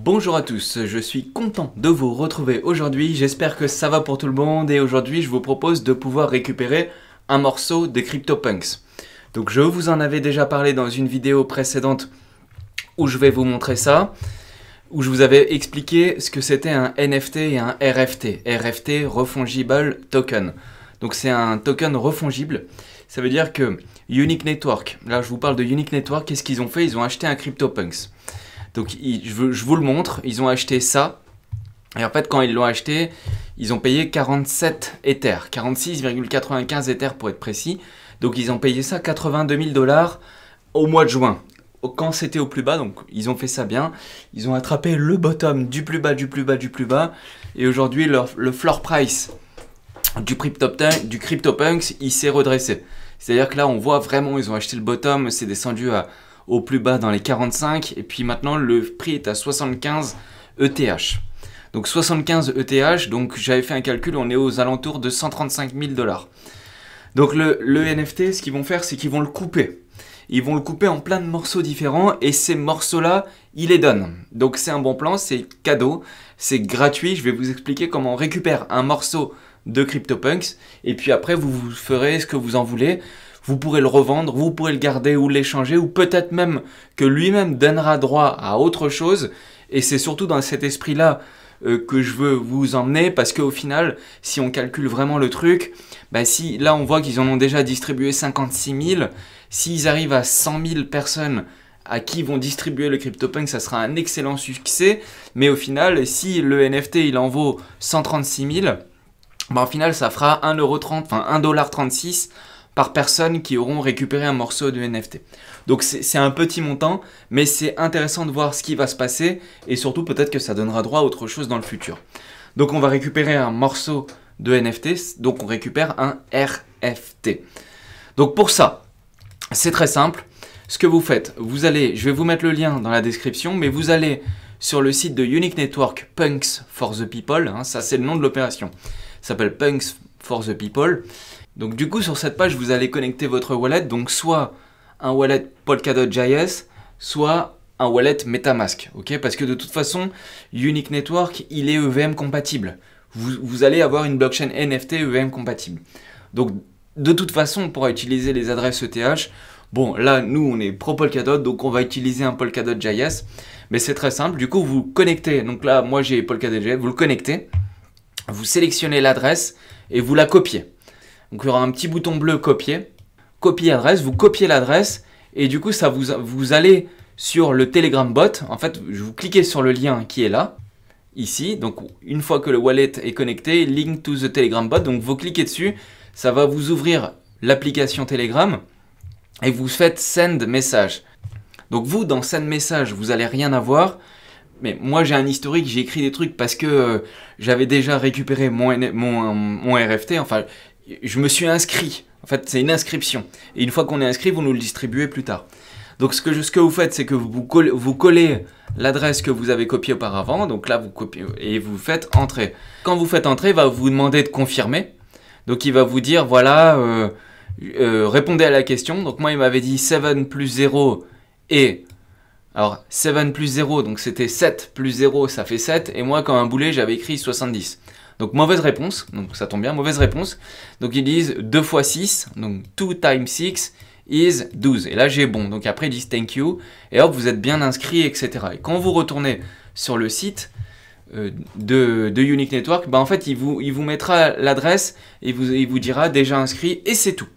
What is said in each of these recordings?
Bonjour à tous, je suis content de vous retrouver aujourd'hui, j'espère que ça va pour tout le monde et aujourd'hui je vous propose de pouvoir récupérer un morceau de CryptoPunks. Donc je vous en avais déjà parlé dans une vidéo précédente où je vais vous montrer ça, où je vous avais expliqué ce que c'était un NFT et un RFT, RFT Refungible Token. Donc c'est un token refongible, ça veut dire que Unique Network, là je vous parle de Unique Network, qu'est-ce qu'ils ont fait? Ils ont acheté un CryptoPunks. Donc je vous le montre, ils ont acheté ça, et en fait quand ils l'ont acheté, ils ont payé 47 Ethers, 46,95 Ethers pour être précis, donc ils ont payé ça 82 000 $ au mois de juin, quand c'était au plus bas, donc ils ont fait ça bien, ils ont attrapé le bottom du plus bas, du plus bas, du plus bas, et aujourd'hui le floor price du CryptoPunks, il s'est redressé. C'est-à-dire que là on voit vraiment, ils ont acheté le bottom, c'est descendu au plus bas dans les 45 et puis maintenant le prix est à 75 ETH. Donc 75 ETH, donc j'avais fait un calcul, on est aux alentours de 135 000 $. Donc le NFT, ce qu'ils vont faire, c'est qu'ils vont le couper. Ils vont le couper en plein de morceaux différents et ces morceaux-là, ils les donnent. Donc c'est un bon plan, c'est cadeau, c'est gratuit. Je vais vous expliquer comment on récupère un morceau de CryptoPunks et puis après vous ferez ce que vous en voulez. Vous pourrez le revendre, vous pourrez le garder ou l'échanger, ou peut-être même que lui-même donnera droit à autre chose. Et c'est surtout dans cet esprit-là que je veux vous emmener, parce qu'au final, si on calcule vraiment le truc, bah si là on voit qu'ils en ont déjà distribué 56 000, s'ils arrivent à 100 000 personnes à qui ils vont distribuer le CryptoPunk, ça sera un excellent succès. Mais au final, si le NFT il en vaut 136 000, bah au final ça fera 1,30 €, enfin 1,36 $ par personne qui auront récupéré un morceau de NFT. Donc c'est un petit montant, mais c'est intéressant de voir ce qui va se passer et surtout peut-être que ça donnera droit à autre chose dans le futur. Donc on va récupérer un morceau de NFT, donc on récupère un RFT. Donc pour ça, c'est très simple. Ce que vous faites, vous allez, je vais vous mettre le lien dans la description, mais vous allez sur le site de Unique Network Punks for the People, hein, ça c'est le nom de l'opération, ça s'appelle Punks for the People. Donc du coup sur cette page vous allez connecter votre wallet, donc soit un wallet Polkadot.js, soit un wallet Metamask, ok? Parce que de toute façon Unique Network il est EVM compatible. Vous allez avoir une blockchain NFT EVM compatible. Donc de toute façon on pourra utiliser les adresses ETH. Bon là nous on est pro Polkadot donc on va utiliser un Polkadot.js, mais c'est très simple. Du coup vous connectez, donc là moi j'ai Polkadot.js, vous le connectez, vous sélectionnez l'adresse et vous la copiez. Donc il y aura un petit bouton bleu copier, copier adresse, vous copiez l'adresse et du coup ça vous allez sur le Telegram bot. En fait vous cliquez sur le lien qui est là, ici, donc une fois que le wallet est connecté, link to the Telegram bot, donc vous cliquez dessus, ça va vous ouvrir l'application Telegram et vous faites send message. Donc vous dans send message vous allez rien avoir, mais moi j'ai un historique, j'ai écrit des trucs parce que j'avais déjà récupéré mon RFT, enfin je me suis inscrit, en fait c'est une inscription, et une fois qu'on est inscrit, vous nous le distribuez plus tard. Donc ce que vous faites, c'est que vous collez l'adresse que vous avez copiée auparavant, donc là vous copiez et vous faites entrer. Quand vous faites entrer, il va vous demander de confirmer, donc il va vous dire voilà, répondez à la question. Donc moi il m'avait dit 7 plus 0 et... Alors 7 plus 0, donc c'était 7 plus 0, ça fait 7, et moi comme un boulet j'avais écrit 70. Donc mauvaise réponse, donc ça tombe bien, mauvaise réponse. Donc ils disent 2 fois 6, donc 2 times 6 is 12. Et là j'ai bon, donc après ils disent thank you, et hop vous êtes bien inscrit, etc. Et quand vous retournez sur le site de Unique Network, bah en fait il vous mettra l'adresse, et il vous dira déjà inscrit, et c'est tout.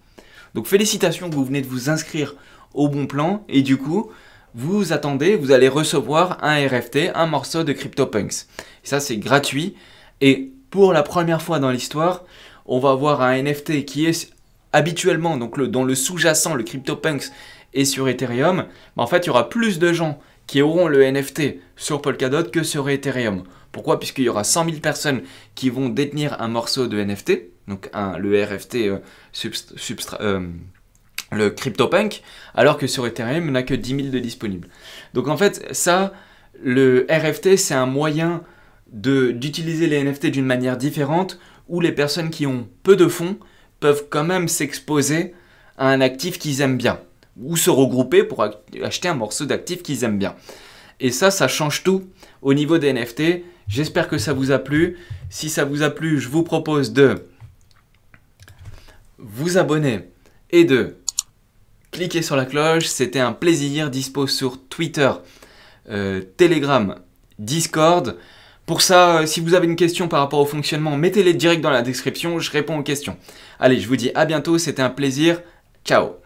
Donc félicitations, vous venez de vous inscrire au bon plan, et du coup... vous attendez, vous allez recevoir un RFT, un morceau de CryptoPunks. Et ça, c'est gratuit. Et pour la première fois dans l'histoire, on va avoir un NFT qui est habituellement, donc dans le sous-jacent, le CryptoPunks est sur Ethereum. Mais en fait, il y aura plus de gens qui auront le NFT sur Polkadot que sur Ethereum. Pourquoi? Puisqu'il y aura 100 000 personnes qui vont détenir un morceau de NFT, donc le RFT le CryptoPunk, alors que sur Ethereum, on n'a que 10 000 de disponibles. Donc en fait, ça, le RFT, c'est un moyen d'utiliser les NFT d'une manière différente, où les personnes qui ont peu de fonds peuvent quand même s'exposer à un actif qu'ils aiment bien, ou se regrouper pour acheter un morceau d'actif qu'ils aiment bien. Et ça change tout au niveau des NFT. J'espère que ça vous a plu. Si ça vous a plu, je vous propose de vous abonner et de cliquer sur la cloche. C'était un plaisir. Dispo sur Twitter, Telegram, Discord. Pour ça, si vous avez une question par rapport au fonctionnement, mettez-les direct dans la description. Je réponds aux questions. Allez, je vous dis à bientôt. C'était un plaisir. Ciao.